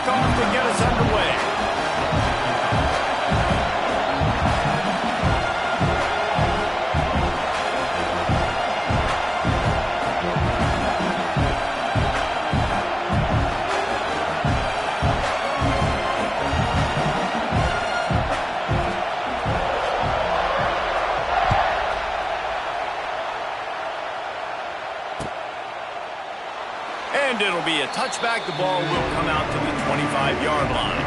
kickoff to get us underway. And it'll be a touchback. The ball will come out to the 25-yard line.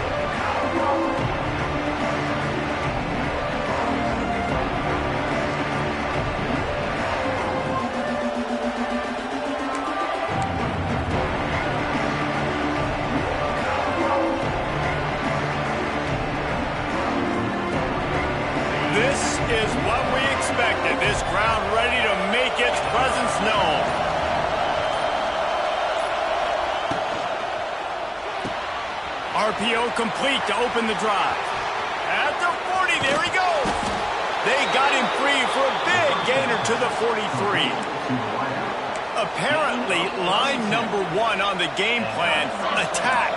This is what we expected. This crowd ready to make its presence known. RPO complete to open the drive. At the 40, there he goes. They got him free for a big gainer to the 43. Apparently, line number one on the game plan, attack,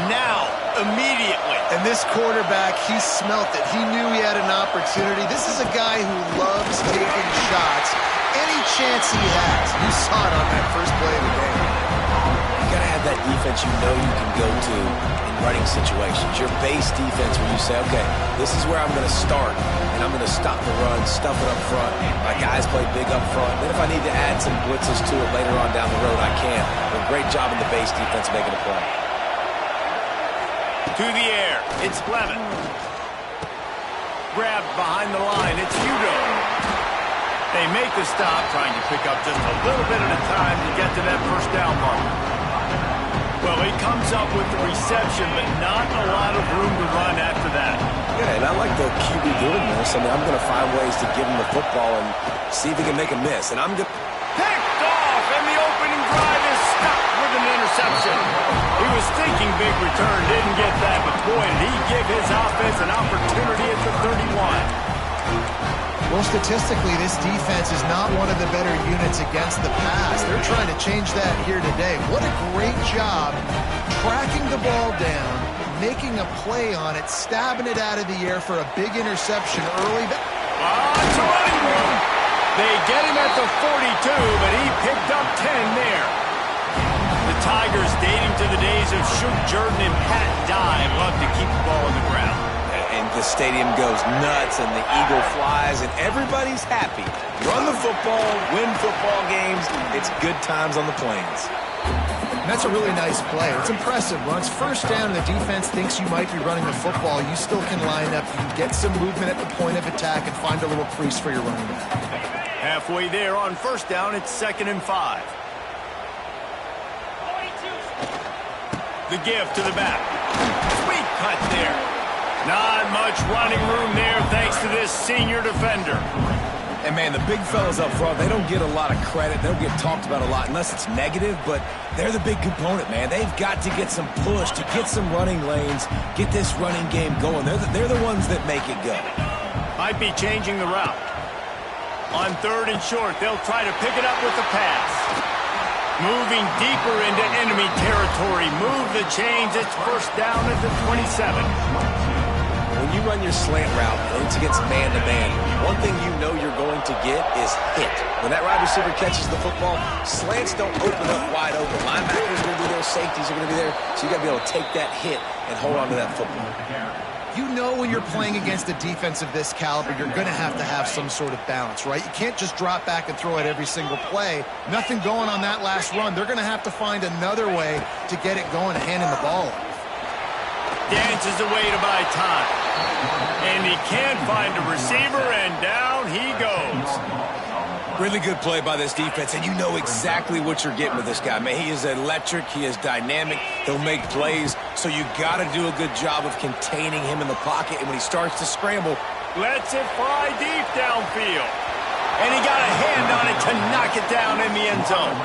now, immediately. And this quarterback, he smelt it. He knew he had an opportunity. This is a guy who loves taking shots any chance he has. You saw it on that first play of the game. You got to have that defense you know you can go to in running situations. Your base defense where you say, okay, this is where I'm going to start, and I'm going to stop the run, stuff it up front. My guys play big up front. Then if I need to add some blitzes to it later on down the road, I can. But great job in the base defense making a play. To the air, it's Levin. Grabbed behind the line, it's Udo. They make the stop, trying to pick up just a little bit at a time to get to that first down mark. Well, he comes up with the reception, but not a lot of room to run after that. Yeah, and I like the QB doing this. I mean, I'm going to find ways to give him the football and see if he can make a miss. And I'm going to... Picked off, and the opening drive is stopped with an interception. He was thinking big return, didn't get that, but boy, did he give his offense an opportunity at the 31. Well, statistically, this defense is not one of the better units against the pass. They're trying to change that here today. What a great job tracking the ball down, making a play on it, stabbing it out of the air for a big interception early. It's a running room. They get him at the 42, but he picked up 10 there. The Tigers, dating to the days of Shoot Jordan and Pat Dye, love to keep the ball on the ground. And the stadium goes nuts, and the eagle flies, and everybody's happy. Run the football, win football games. It's good times on the Plains. And that's a really nice play. It's impressive. When it's first down and the defense thinks you might be running the football, you still can line up. You can get some movement at the point of attack and find a little crease for your running back. Halfway there on first down, it's 2nd and 5. The give to the back. Sweet cut there. Not much running room there thanks to this senior defender. And, man, the big fellas up front, they don't get a lot of credit. They don't get talked about a lot unless it's negative, but they're the big component, man. They've got to get some push, to get some running lanes, get this running game going. They're the ones that make it go. Might be changing the route. On 3rd and short, they'll try to pick it up with the pass. Moving deeper into enemy territory. Move the chains. It's first down at the 27. When you run your slant route and it's against man-to-man, one thing you know you're going to get is hit. When that wide receiver catches the football, slants don't open up wide open. Linebackers are going to be there, safeties are going to be there, so you got to be able to take that hit and hold on to that football. You know when you're playing against a defense of this caliber, you're going to have some sort of balance, right? You can't just drop back and throw it every single play. Nothing going on that last run. They're going to have to find another way to get it going, handing the ball off. Dances away to buy time. And he can't find a receiver, and down he goes. Really good play by this defense, and you know exactly what you're getting with this guy. Man, he is electric. He is dynamic. He'll make plays, so you got to do a good job of containing him in the pocket. And when he starts to scramble, lets it fly deep downfield. And he got a hand on it to knock it down in the end zone.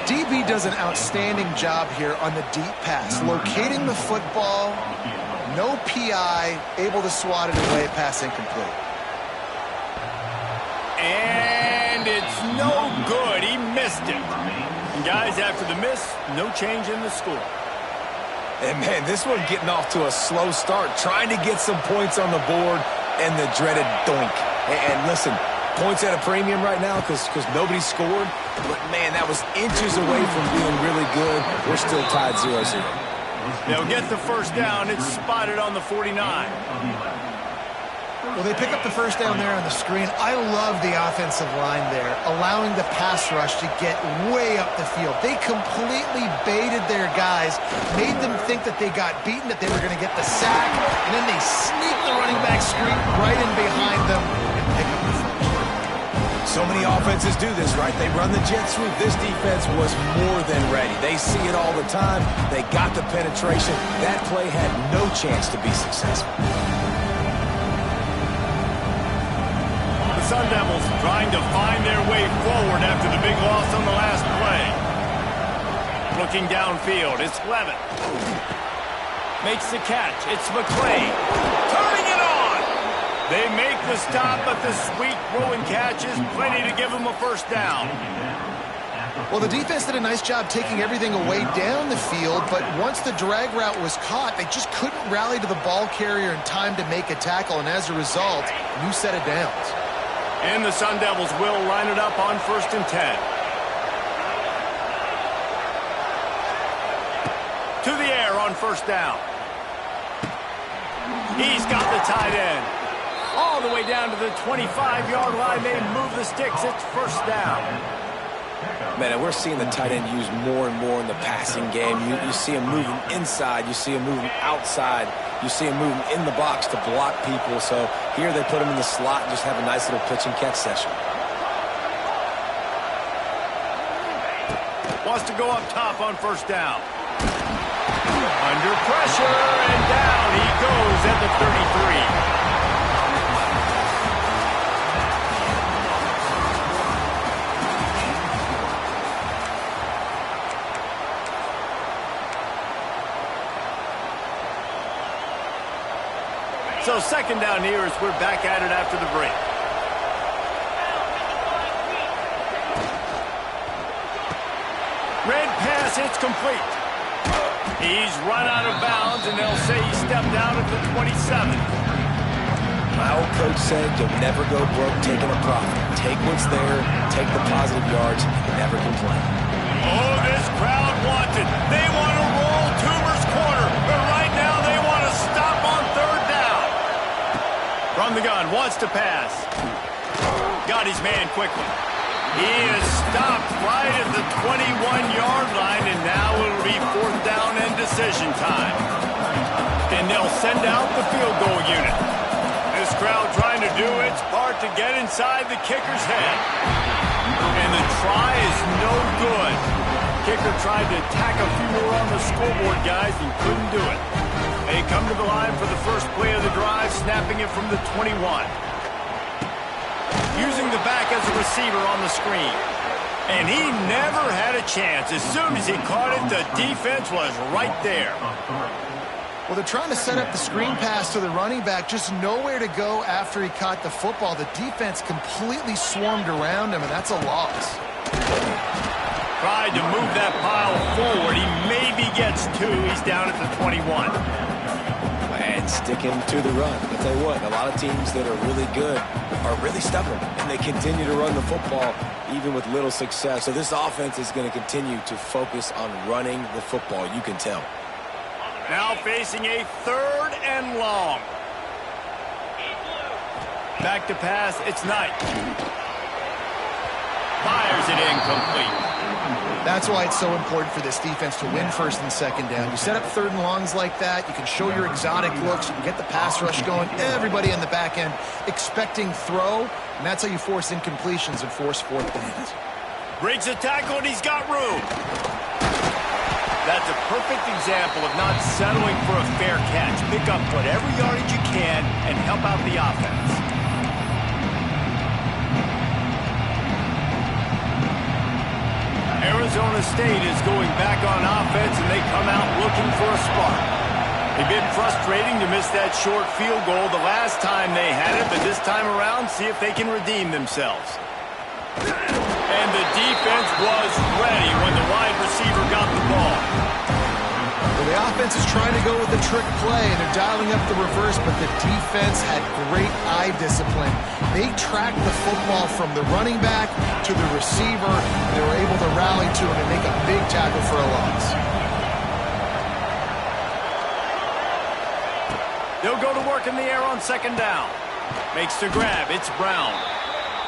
DB does an outstanding job here on the deep pass, locating the football, no PI, able to swat it away, pass incomplete. And it's no good. He missed it. And guys, after the miss, no change in the score. And, man, this one getting off to a slow start, trying to get some points on the board, and the dreaded doink. And listen, points at a premium right now because nobody scored. But, man, that was inches away from being really good. We're still tied 0-0. They'll get the first down. It's spotted on the 49. Well, they pick up the first down there on the screen. I love the offensive line there, allowing the pass rush to get way up the field. They completely baited their guys, made them think that they got beaten, that they were going to get the sack, and then they sneak the running back screen right in behind them and pick up the first. So many offenses do this, right? They run the jet sweep. This defense was more than ready. They see it all the time. They got the penetration. That play had no chance to be successful. Sun Devils trying to find their way forward after the big loss on the last play. Looking downfield, it's Levin. Makes the catch, it's McClain. Turning it on! They make the stop, but the sweet throw and catch is plenty to give them a first down. Well, the defense did a nice job taking everything away down the field, but once the drag route was caught, they just couldn't rally to the ball carrier in time to make a tackle, and as a result, new set of downs. And the Sun Devils will line it up on 1st and 10. To the air on first down. He's got the tight end. All the way down to the 25-yard line. They move the sticks. It's first down. Man, and we're seeing the tight end used more and more in the passing game. You see him moving inside. You see him moving outside. You see him moving in the box to block people. So here they put him in the slot and just have a nice little pitch and catch session. Wants to go up top on first down. Under pressure, and down he goes at the 33. So second down here as we're back at it after the break. Red pass, it's complete. He's run out of bounds, and they'll say he stepped out at the 27. My old coach said you'll never go broke taking a profit. Take what's there, take the positive yards, and never complain. Oh, this crowd wants it. They want to roll Toomer's corner, but right now they want to stop on third down. From the gun, wants to pass. Got his man quickly. He is stopped right at the 21-yard line, and now it'll be fourth down and decision time. And they'll send out the field goal unit. This crowd trying to do its part to get inside the kicker's head. And the try is no good. Kicker tried to tack a few more on the scoreboard, guys, and couldn't do it. They come to the line for the first play of the drive, snapping it from the 21. Using the back as a receiver on the screen. And he never had a chance. As soon as he caught it, the defense was right there. Well, they're trying to set up the screen pass to the running back, just nowhere to go after he caught the football. The defense completely swarmed around him, and that's a loss. Tried to move that pile forward. He maybe gets two. He's down at the 21. And sticking to the run. I'll tell you what, a lot of teams that are really good are really stubborn, and they continue to run the football even with little success. So this offense is going to continue to focus on running the football. You can tell. Now facing a third and long. Back to pass, it's Knight. Fires it incomplete. That's why it's so important for this defense to win first and second down. You set up third and longs like that, you can show your exotic looks, you can get the pass rush going, everybody on the back end expecting throw, and that's how you force incompletions and force fourth downs. Breaks a tackle, and he's got room. That's a perfect example of not settling for a fair catch. Pick up whatever yardage you can and help out the offense. Arizona State is going back on offense, and they come out looking for a spark. They've been frustrating to miss that short field goal the last time they had it, but this time around, see if they can redeem themselves. And the defense was ready when the wide receiver got the ball. Well, the offense offense is trying to go with a trick play. They're dialing up the reverse, but the defense had great eye discipline. They tracked the football from the running back to the receiver, and they were able to rally to him and make a big tackle for a loss. They'll go to work in the air on second down. Makes the grab. It's Brown.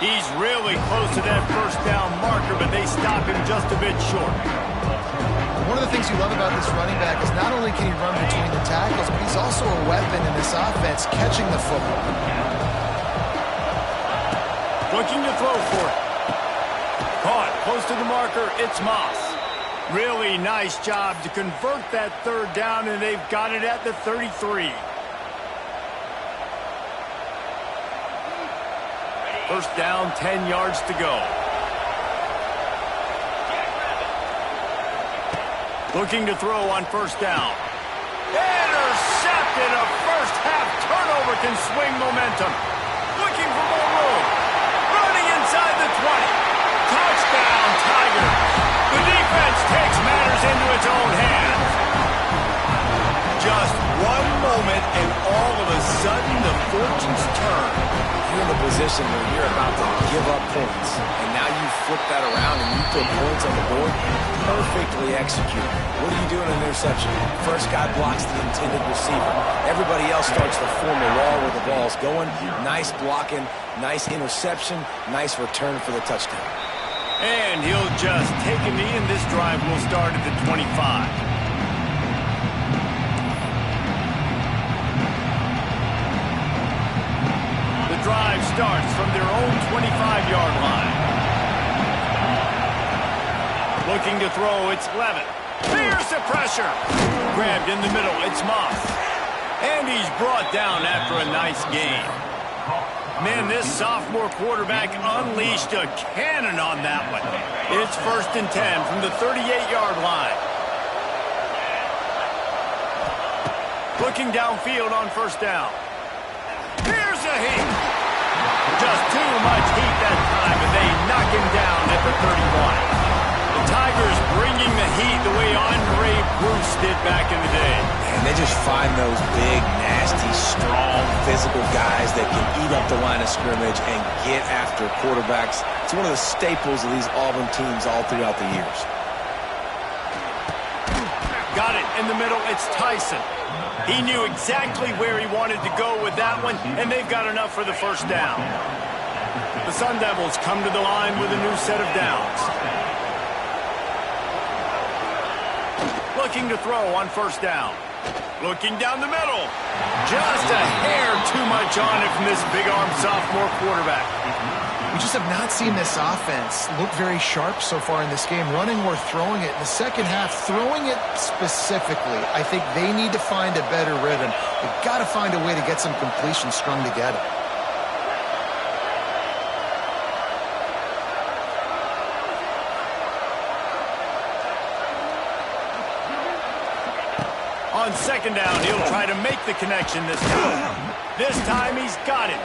He's really close to that first down marker, but they stop him just a bit short. One of the things you love about this running back is not only can he run between the tackles, but he's also a weapon in this offense, catching the football. Looking to throw for it. Caught close to the marker. It's Moss. Really nice job to convert that third down, and they've got it at the 33. First down, 10 yards to go. Looking to throw on first down. Intercepted. A first-half turnover can swing momentum. Looking for more room. Running inside the 20. Touchdown, Tigers. The defense takes matters into its own hands. Just one moment, and all of a sudden, the fortunes turn. You're in a position where you're about to give up points, and now you flip that around and you put points on the board. Perfectly executed. What do you do in an interception? First guy blocks the intended receiver. Everybody else starts to form a wall where the ball's going. Nice blocking, nice interception, nice return for the touchdown. And he'll just take a knee, and this drive will start at the 25. Drive starts from their own 25-yard line. Looking to throw, it's Levin. Fierce the pressure. Grabbed in the middle, it's Moss. And he's brought down after a nice gain. Man, this sophomore quarterback unleashed a cannon on that one. It's 1st and 10 from the 38-yard line. Looking downfield on first down. Here's a heat. Just too much heat that time, and they knock him down at the 31. The Tigers bringing the heat the way Andre Bruce did back in the day. And they just find those big, nasty, strong, physical guys that can eat up the line of scrimmage and get after quarterbacks. It's one of the staples of these Auburn teams all throughout the years. Got it in the middle. It's Tyson. He knew exactly where he wanted to go with that one, and they've got enough for the first down. The Sun Devils come to the line with a new set of downs. Looking to throw on first down. Looking down the middle. Just a hair too much on it from this big-armed sophomore quarterback. We just have not seen this offense look very sharp so far in this game, running or throwing it. In the second half, throwing it specifically, I think they need to find a better rhythm. They've got to find a way to get some completions strung together. On second down, he'll try to make the connection this time. This time he's got it.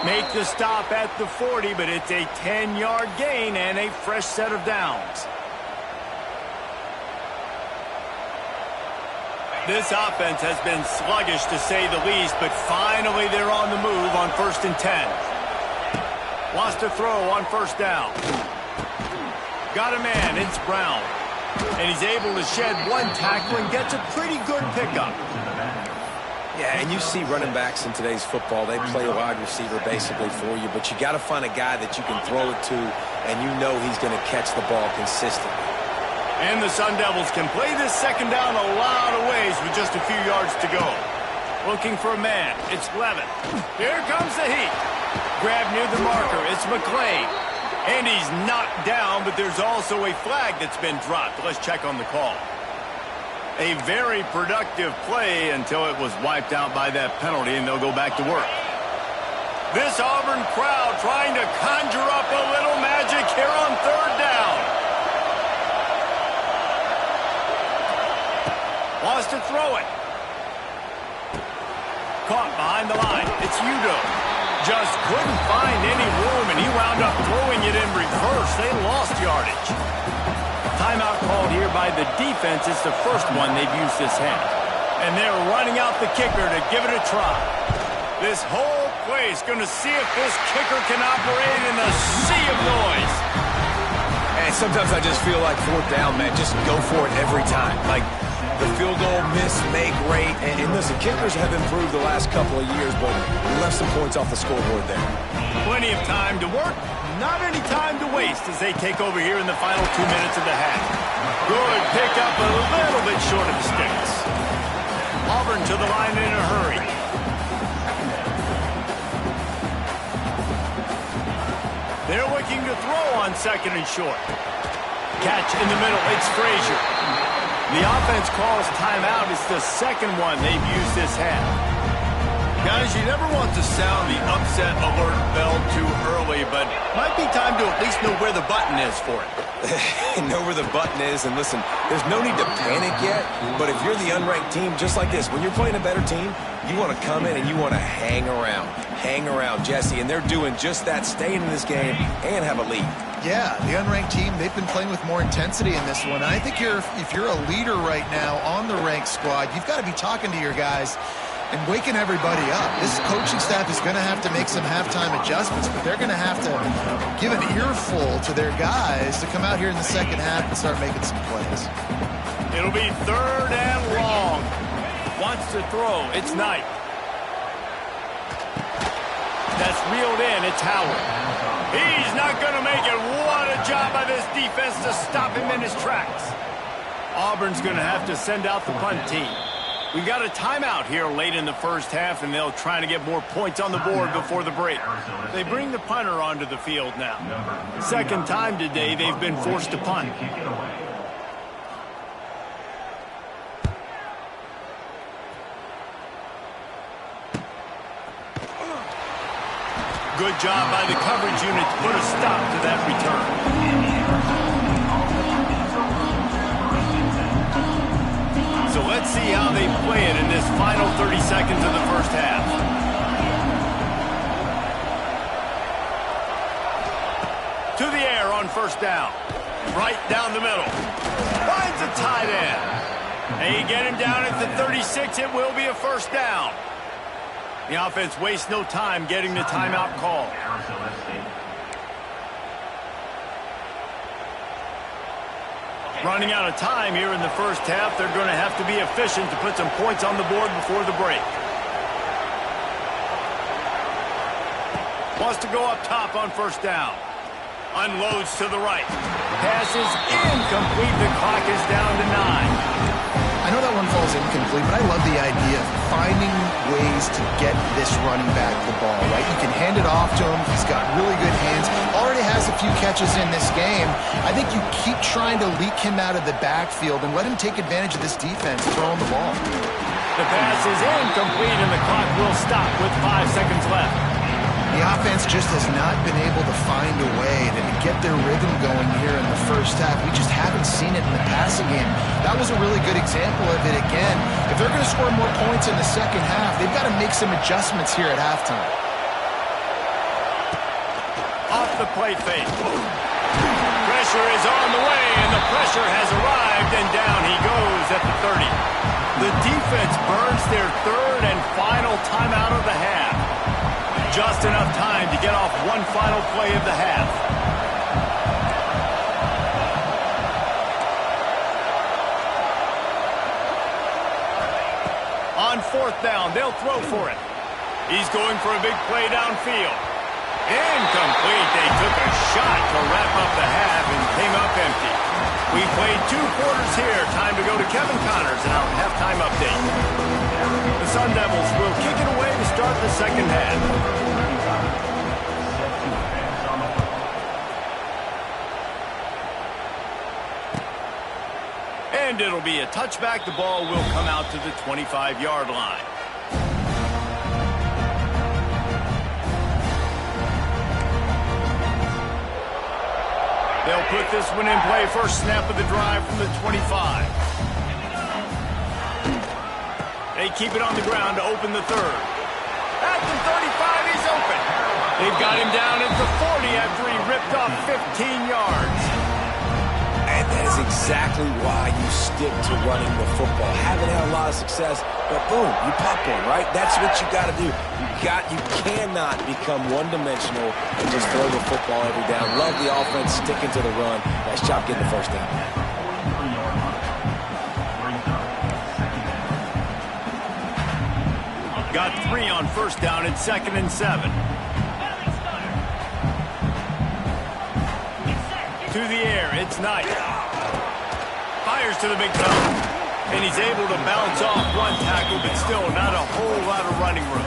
Make the stop at the 40, but it's a 10-yard gain and a fresh set of downs. This offense has been sluggish, to say the least, but finally they're on the move on 1st and 10. Wants to throw on first down. Got a man, it's Brown. And he's able to shed one tackle and gets a pretty good pickup. Yeah, and you see running backs in today's football, they play a wide receiver basically for you, but you got to find a guy that you can throw it to, and you know he's going to catch the ball consistently. And the Sun Devils can play this second down a lot of ways with just a few yards to go. Looking for a man, it's Levin. Here comes the heat. Grab near the marker, it's McClain. And he's knocked down, but there's also a flag that's been dropped. Let's check on the call. A very productive play until it was wiped out by that penalty, and they'll go back to work. This Auburn crowd trying to conjure up a little magic here on third down. Wants to throw it. Caught behind the line. It's Udo. Just couldn't find any room, and he wound up throwing it in reverse. They lost yardage. Timeout called here by the defense. It's the first one they've used this half. And they're running out the kicker to give it a try. This whole place going to see if this kicker can operate in the sea of noise. And sometimes I just feel like fourth down, man, just go for it every time. Like the field goal miss, make rate. And listen, kickers have improved the last couple of years, but we left some points off the scoreboard there. Plenty of time to work, not any time to waste as they take over here in the final 2 minutes of the half. Good pick up, a little bit short of the sticks. Auburn to the line in a hurry. They're looking to throw on second and short. Catch in the middle, it's Frazier. The offense calls timeout. It's the second one they've used this half. Guys, you never want to sound the upset alert bell too early, but might be time to at least know where the button is for it. Know where the button is, and listen, there's no need to panic yet, but if you're the unranked team, just like this, when you're playing a better team, you want to come in and you want to hang around, Jesse, and they're doing just that, staying in this game and have a lead. Yeah, the unranked team, they've been playing with more intensity in this one. I think if you're a leader right now on the ranked squad, you've got to be talking to your guys and waking everybody up. This coaching staff is going to have to make some halftime adjustments, but they're going to have to give an earful to their guys to come out here in the second half and start making some plays. It'll be third and long. Wants to throw. It's Knight. That's reeled in. It's Howard. He's not going to make it. What a job by this defense to stop him in his tracks. Auburn's going to have to send out the punt team. We've got a timeout here late in the first half, and they'll try to get more points on the board before the break. They bring the punter onto the field now. Second time today they've been forced to punt. Good job by the coverage unit to put a stop to that return. So let's see how they play it in this final 30 seconds of the first half. To the air on first down. Right down the middle. Finds a tight end. They get him down at the 36. It will be a first down. The offense wastes no time getting the timeout call. Running out of time here in the first half. They're going to have to be efficient to put some points on the board before the break. Wants to go up top on first down. Unloads to the right. Pass is incomplete. The clock is down to 9. I know that one falls incomplete, but I love the idea of finding ways to get this running back the ball, right? You can hand it off to him. He's got really good hands. Already has a few catches in this game. I think you keep trying to leak him out of the backfield and let him take advantage of this defense throwing the ball. The pass is incomplete, and the clock will stop with 5 seconds left. The offense just has not been able to find a way to get their rhythm going here in the first half. We just haven't seen it in the passing game. That was a really good example of it again. If they're going to score more points in the second half, they've got to make some adjustments here at halftime. Off the play fake. Pressure is on the way, and the pressure has arrived, and down he goes at the 30. The defense burns their third and final timeout of the half. Just enough time to get off one final play of the half. On fourth down, they'll throw for it. He's going for a big play downfield. Incomplete. They took a shot to wrap up the half and came up empty. We played 2 quarters here. Time to go to Kevin Connors in our halftime update. The Sun Devils will kick it away to start the second half. And it'll be a touchback. The ball will come out to the 25-yard line. They'll put this one in play. First snap of the drive from the 25. They keep it on the ground to open the third. At the 35, he's open. They've got him down at the 40 after he ripped off 15 yards. And that is exactly why you stick to running the football. Haven't had a lot of success, but boom, you pop one, right? That's what you got to do. You cannot become one-dimensional and just throw the football every down. Love the offense sticking to the run. Nice job getting the first down. Got 3 on first down and 2nd and 7. To the air, it's Knight. Fires to the big toe. And he's able to bounce off one tackle, but still not a whole lot of running room.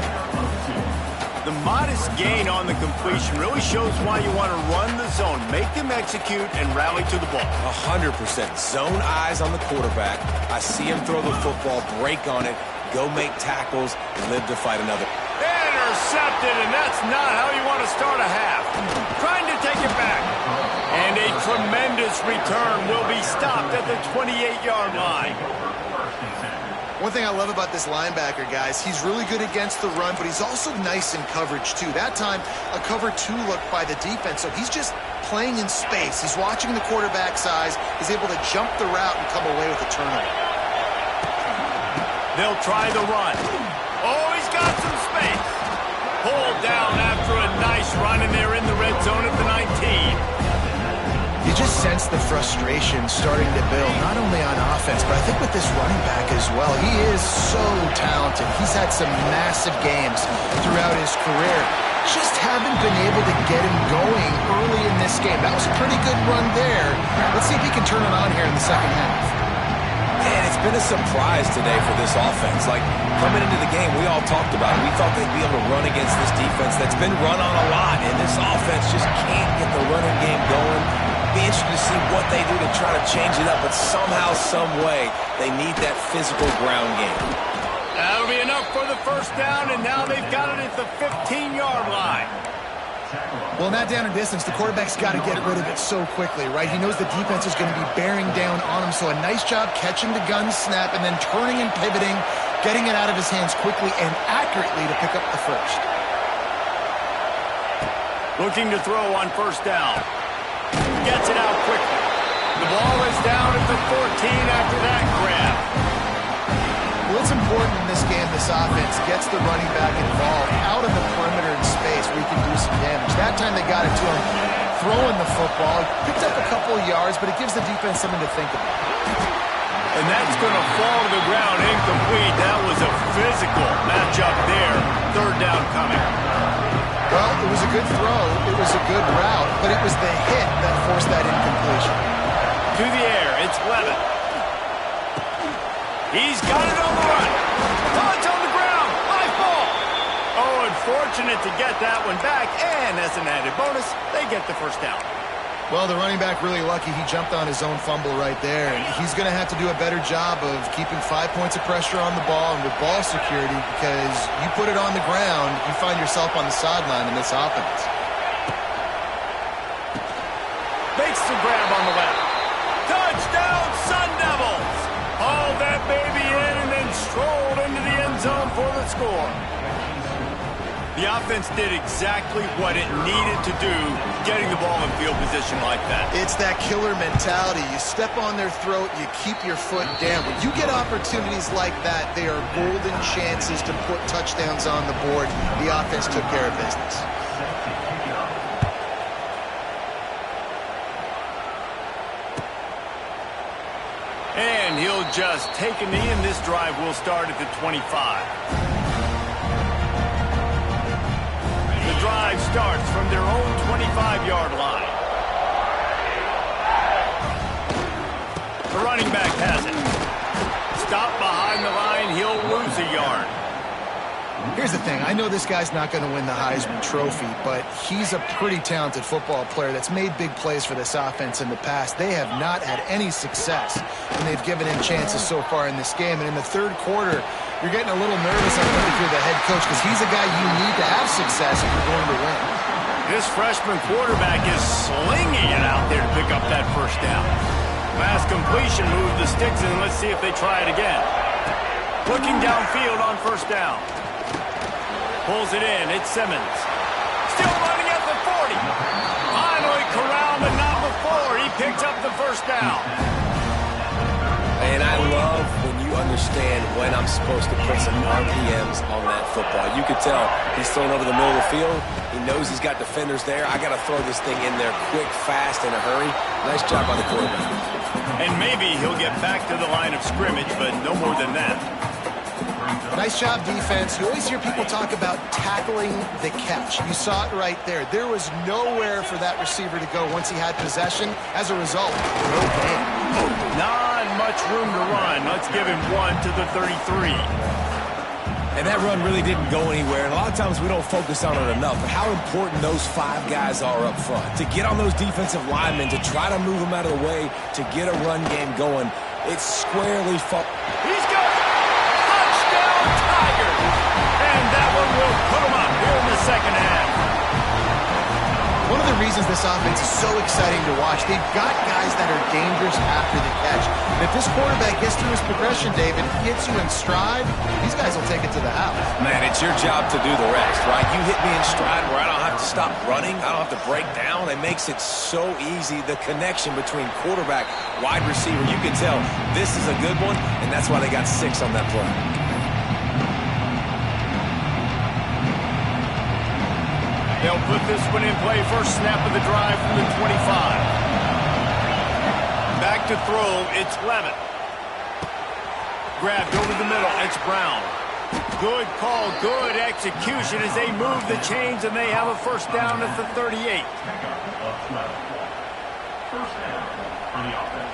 The modest gain on the completion really shows why you want to run the zone, make them execute, and rally to the ball. 100%. Zone eyes on the quarterback. I see him throw the football, break on it, go make tackles, and live to fight another. Intercepted, and that's not how you want to start a half. Trying to take it back. And a tremendous return will be stopped at the 28-yard line. One thing I love about this linebacker, guys, he's really good against the run, but he's also nice in coverage, too. That time, a cover 2 look by the defense, so he's just playing in space. He's watching the quarterback's eyes. He's able to jump the route and come away with a turnover. They'll try the run. Oh, he's got some space. Pulled down after a nice run, and they're in the red zone at the 19. You just sense the frustration starting to build, not only on offense, but I think with this running back as well. He is so talented. He's had some massive games throughout his career. Just haven't been able to get him going early in this game. That was a pretty good run there. Let's see if he can turn it on here in the second half. Man, it's been a surprise today for this offense. Like, coming into the game, we all talked about it. We thought they'd be able to run against this defense that's been run on a lot, and this offense just can't get the running game going. Be interested to see what they do to try to change it up, but somehow, some way, they need that physical ground game. That'll be enough for the first down, and now they've got it at the 15-yard line. Well, in that down and distance, the quarterback's got to get rid of it so quickly, right? He knows the defense is going to be bearing down on him, so a nice job catching the gun snap and then turning and pivoting, getting it out of his hands quickly and accurately to pick up the first. Looking to throw on first down. Gets it out quickly. The ball is down at the 14 after that grab. Well, it's important in this game, this offense gets the running back involved out of the perimeter in space where he can do some damage. That time they got it to him throwing the football. Picked up a couple of yards, but it gives the defense something to think about. And that's going to fall to the ground incomplete. That was a physical matchup there. Third down coming. Well, it was a good throw, it was a good route, but it was the hit that forced that incompletion. To the air, it's Levin. He's got it on the run. Touch on the ground, high ball. Oh, unfortunate to get that one back, and as an added bonus, they get the first down. Well, the running back really lucky he jumped on his own fumble right there, and he's going to have to do a better job of keeping 5 points of pressure on the ball and with ball security, because you put it on the ground, you find yourself on the sideline in this offense. Makes the grab on the left. Touchdown, Sun Devils! Hauled that baby in and then strolled into the end zone for the score. The offense did exactly what it needed to do, getting the ball in field position like that. It's that killer mentality. You step on their throat, you keep your foot down. When you get opportunities like that, they are golden chances to put touchdowns on the board. The offense took care of business. And he'll just take a knee, and this drive will start at the 25. The drive starts from their own 25-yard line. The running back has it. Stopped behind the line, he'll lose a yard. Here's the thing. I know this guy's not going to win the Heisman Trophy, but he's a pretty talented football player that's made big plays for this offense in the past. They have not had any success when they've given him chances so far in this game. And in the third quarter, you're getting a little nervous, I think, if you're the head coach, because he's a guy you need to have success if you're going to win. This freshman quarterback is slinging it out there to pick up that first down. Pass completion, move the sticks, and let's see if they try it again. Looking downfield on first down. Pulls it in. It's Simmons. Still running at the 40. Finally corralled, but not before. He picks up the first down. And I love when you understand when I'm supposed to put some RPMs on that football. You could tell he's thrown over the middle of the field. He knows he's got defenders there. I got to throw this thing in there quick, fast, in a hurry. Nice job by the quarterback. And maybe he'll get back to the line of scrimmage, but no more than that. Nice job, defense. You always hear people talk about tackling the catch. You saw it right there. There was nowhere for that receiver to go once he had possession. As a result, no gain. Not much room to run. Let's give him 1 to the 33. And that run really didn't go anywhere. And a lot of times we don't focus on it enough. But how important those 5 guys are up front. To get on those defensive linemen, to try to move them out of the way, to get a run game going. It's squarely He's got it! Touchdown, Tigers! And that one will put him up here in the second half. One of the reasons this offense is so exciting to watch, they've got guys that are dangerous after the catch. And if this quarterback gets through his progression, David, gets you in stride, these guys will take it to the house. Man, it's your job to do the rest, right? You hit me in stride where I don't have to stop running. I don't have to break down. It makes it so easy. The connection between quarterback, wide receiver, you can tell this is a good one, and that's why they got 6 on that play. They'll put this one in play. First snap of the drive from the 25. Back to throw. It's Levitt. Grabbed over the middle. It's Brown. Good call. Good execution as they move the chains, and they have a first down at the 38. First down for the offense.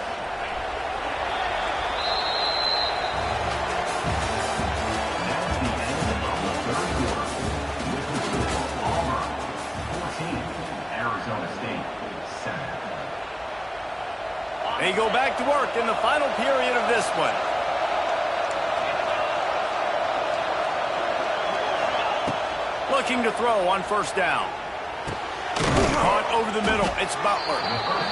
They go back to work in the final period of this one. Looking to throw on first down. Caught over the middle. It's Butler.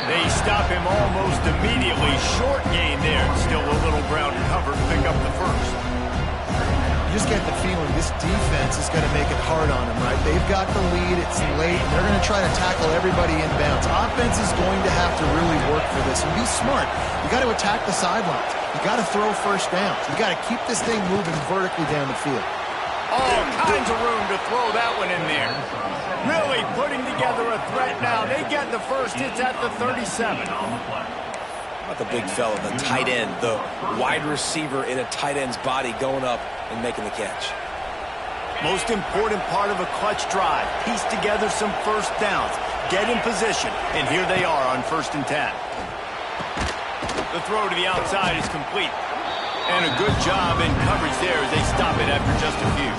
They stop him almost immediately. Short gain there. Still a little ground to cover to pick up the first. You just get the feeling this defense is going to make it hard on them, right? They've got the lead. It's late. And they're going to try to tackle everybody inbounds. Offense is going to have to really work for this and be smart. You got to attack the sidelines. You got to throw first downs. You got to keep this thing moving vertically down the field. All kinds of room to throw that one in there. Really putting together a threat now. They get the first. It's at the 37. About the big fella, the tight end, the wide receiver in a tight end's body going up and making the catch. Most important part of a clutch drive. Piece together some first downs. Get in position. And here they are on 1st and 10. The throw to the outside is complete. And a good job in coverage there as they stop it after just a few.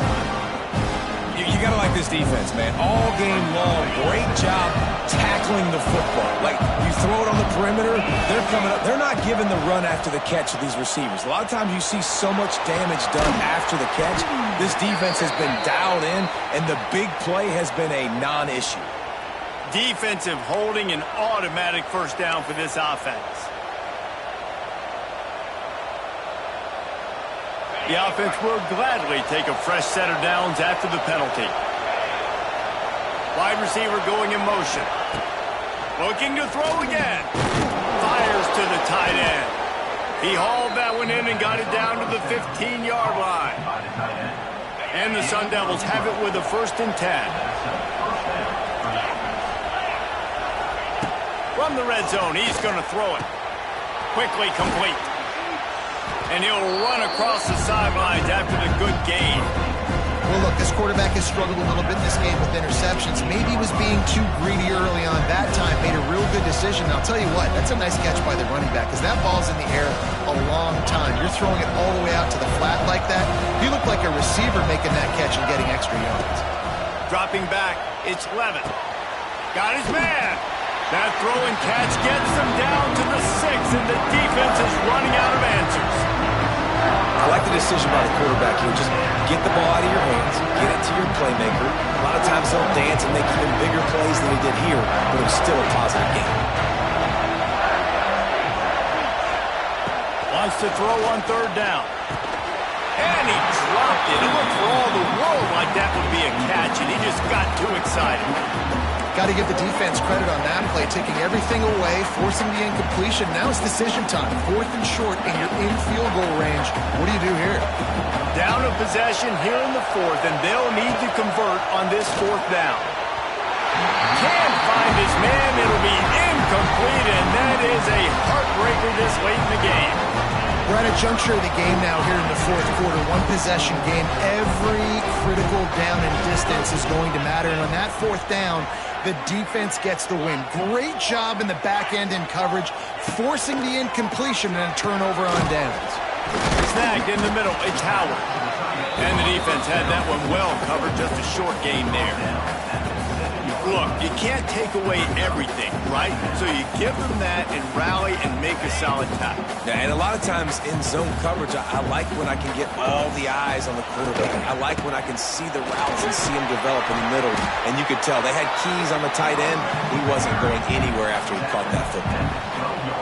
You got to like this defense, man. All game long, great job tackling the football. Like, you throw it on the perimeter, they're coming up. They're not giving the run after the catch to these receivers. A lot of times you see so much damage done after the catch. This defense has been dialed in, and the big play has been a non-issue. Defensive holding, an automatic first down for this offense. The offense will gladly take a fresh set of downs after the penalty. Wide receiver going in motion. Looking to throw again. Fires to the tight end. He hauled that one in and got it down to the 15-yard line. And the Sun Devils have it with a 1st and 10. From the red zone, he's going to throw it. Quickly complete. And he'll run across the sidelines after the good gain. Well, look, this quarterback has struggled a little bit in this game with interceptions. Maybe he was being too greedy early on. That time made a real good decision. And I'll tell you what, that's a nice catch by the running back because that ball's in the air a long time. You're throwing it all the way out to the flat like that. You look like a receiver making that catch and getting extra yards. Dropping back, it's Levitt. Got his man. That throw and catch gets him down to the 6, and the defense is running out of answers. I like the decision by the quarterback here. Just get the ball out of your hands, get it to your playmaker. A lot of times they'll dance and make even bigger plays than he did here, but it was still a positive game. Wants to throw on 3rd down. And he dropped it. It looked for all the world like that would be a catch, and he just got too excited. Got to give the defense credit on that play, taking everything away, forcing the incompletion. Now it's decision time. 4th and short, and you're in field goal range. What do you do here? Down of possession here in the 4th, and they'll need to convert on this 4th down. Can't find his man. It'll be incomplete, and that is a heartbreaker this late in the game. We're at a juncture of the game now here in the 4th quarter. One possession game. Every critical down and distance is going to matter. And on that 4th down, the defense gets the win. Great job in the back end in coverage, forcing the incompletion and a turnover on downs. Snagged in the middle. It's Howard. And the defense had that one well covered. Just a short gain there. Look, you can't take away everything, right? So you give them that and rally and make a solid tackle. Yeah, and a lot of times in zone coverage, I like when I can get all the eyes on the quarterback. I like when I can see the routes and see them develop in the middle. And you could tell they had keys on the tight end. He wasn't going anywhere after he caught that football.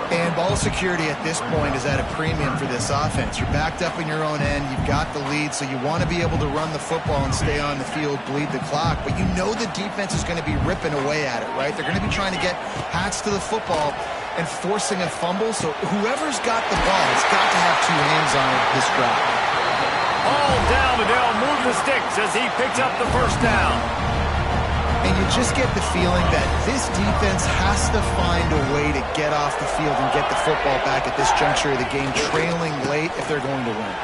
And ball security at this point is at a premium for this offense. You're backed up in your own end. You've got the lead, so you want to be able to run the football and stay on the field, bleed the clock. But you know the defense is going to be ripping away at it, right? They're going to be trying to get hats to the football and forcing a fumble. So whoever's got the ball has got to have 2 hands on it this drive. Ball down, and they'll move the sticks as he picks up the 1st down. And you just get the feeling that this defense has to find a way to get off the field and get the football back at this juncture of the game, trailing late if they're going to win.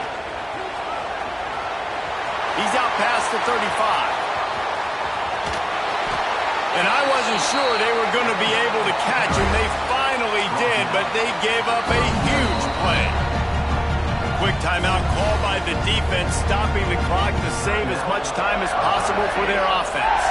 He's out past the 35. And I wasn't sure they were going to be able to catch him. They finally did, but they gave up a huge play. Quick timeout called by the defense, stopping the clock to save as much time as possible for their offense.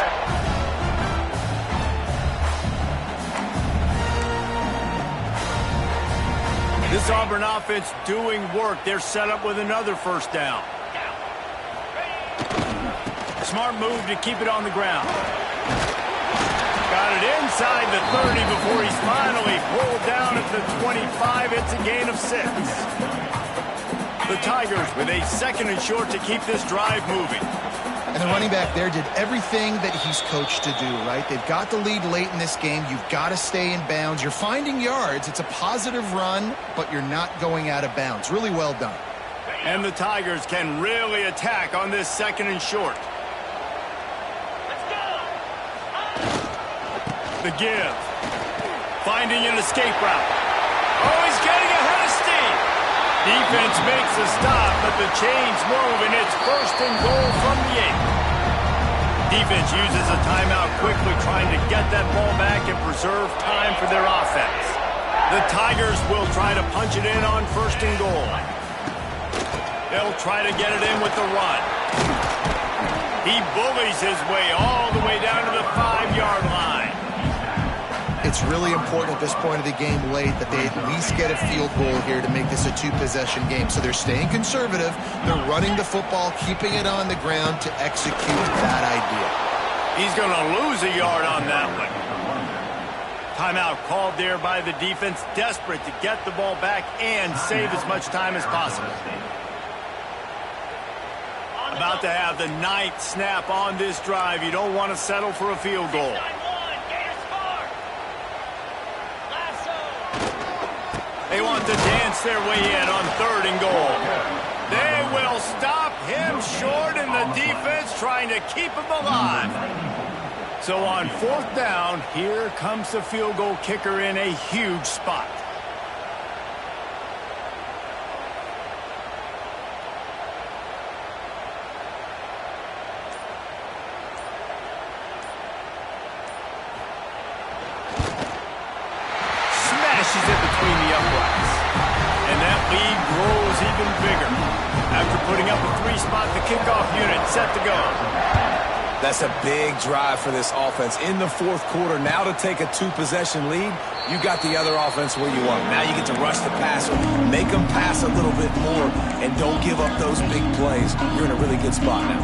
This Auburn offense doing work. They're set up with another 1st down. Smart move to keep it on the ground. Got it inside the 30 before he's finally pulled down at the 25. It's a gain of 6. The Tigers with a 2nd and short to keep this drive moving. And the running back there did everything that he's coached to do, right? They've got the lead late in this game. You've got to stay in bounds. You're finding yards. It's a positive run, but you're not going out of bounds. Really well done. And the Tigers can really attack on this 2nd and short. The give. Finding an escape route. Oh, he's getting ahead of steam. Defense makes a stop, but the chains move, and it's 1st and goal from the 8. Defense uses a timeout quickly, trying to get that ball back and preserve time for their offense. The Tigers will try to punch it in on 1st and goal. They'll try to get it in with the run. He bullies his way all the way down to the 5-yard line. It's really important at this point of the game late that they at least get a field goal here to make this a 2-possession game. So they're staying conservative. They're running the football, keeping it on the ground to execute that idea. He's going to lose a yard on that one. Timeout called there by the defense, desperate to get the ball back and save as much time as possible. About to have the 9th snap on this drive. You don't want to settle for a field goal. They want to dance their way in on 3rd and goal. They will stop him short, and the defense trying to keep him alive. So on 4th down, here comes the field goal kicker in a huge spot. Smashes it between the uprights. And that lead grows even bigger. After putting up a 3-spot, the kickoff unit set to go. That's a big drive for this offense in the 4th quarter. Now to take a 2-possession lead, you got the other offense where you want. Now you get to rush the passer, make them pass a little bit more, and don't give up those big plays. You're in a really good spot now.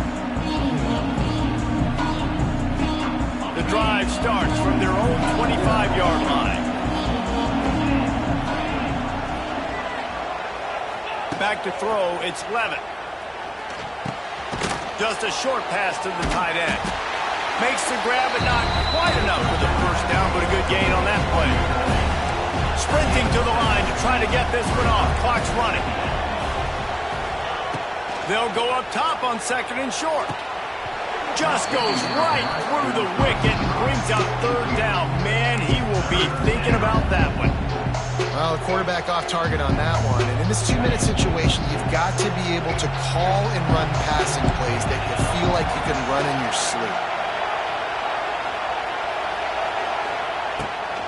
The drive starts from their own 25-yard line. Back to throw, it's Levitt. Just a short pass to the tight end. Makes the grab, but not quite enough for the first down, but a good gain on that play. Sprinting to the line to try to get this one off. Clock's running. They'll go up top on 2nd and short. Just goes right through the wicket and brings out 3rd down. Man, he will be thinking about that one. Well, the quarterback off target on that one. And in this 2-minute situation, you've got to be able to call and run passing plays that you feel like you can run in your sleep.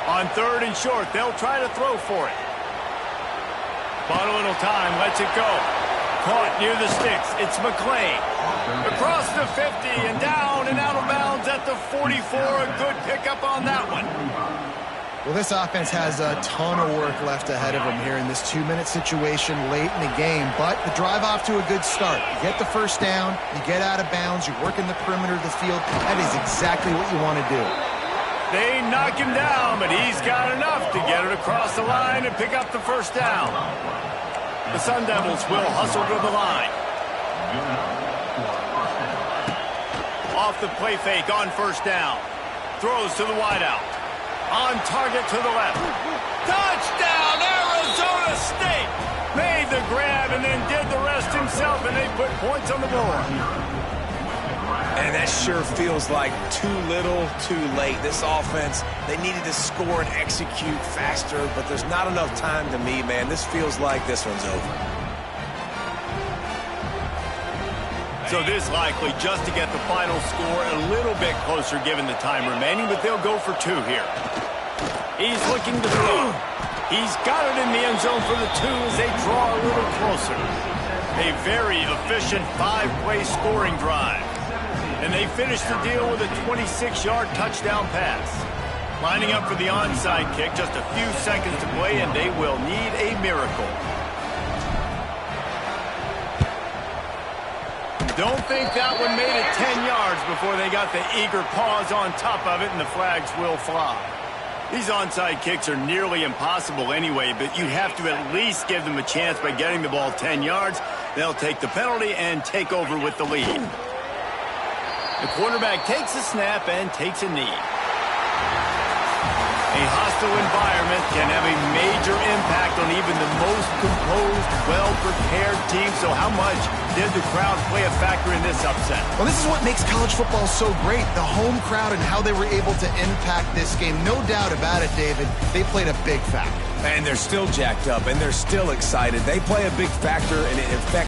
On 3rd and short, they'll try to throw for it. Bought a little time, lets it go. Caught near the sticks. It's McClain. Across the 50 and down and out of bounds at the 44. A good pickup on that one. Well, this offense has a ton of work left ahead of them here in this 2-minute situation late in the game. But the drive off to a good start. You get the first down, you get out of bounds, you work in the perimeter of the field. That is exactly what you want to do. They knock him down, but he's got enough to get it across the line and pick up the first down. The Sun Devils will hustle to the line. Off the play fake on first down. Throws to the wideout. On target to the left. Touchdown, Arizona State! Made the grab and then did the rest himself, and they put points on the board. And that sure feels like too little, too late. This offense, they needed to score and execute faster, but there's not enough time to me, man. This feels like this one's over. So this likely just to get the final score a little bit closer given the time remaining, but they'll go for 2 here. He's looking to throw. He's got it in the end zone for the 2 as they draw a little closer. A very efficient 5-play scoring drive. And they finish the deal with a 26-yard touchdown pass. Lining up for the onside kick, just a few seconds to play, and they will need a miracle. Don't think that one made it 10 yards before they got the eager paws on top of it, and the flags will fly. These onside kicks are nearly impossible anyway, but you have to at least give them a chance by getting the ball 10 yards. They'll take the penalty and take over with the lead. The quarterback takes a snap and takes a knee. A hostile environment can have a major impact on even the most composed, well-prepared team. So how much did the crowd play a factor in this upset? Well, this is what makes college football so great, the home crowd and how they were able to impact this game. No doubt about it, David. They played a big factor. And they're still jacked up, and they're still excited. They play a big factor, and it affects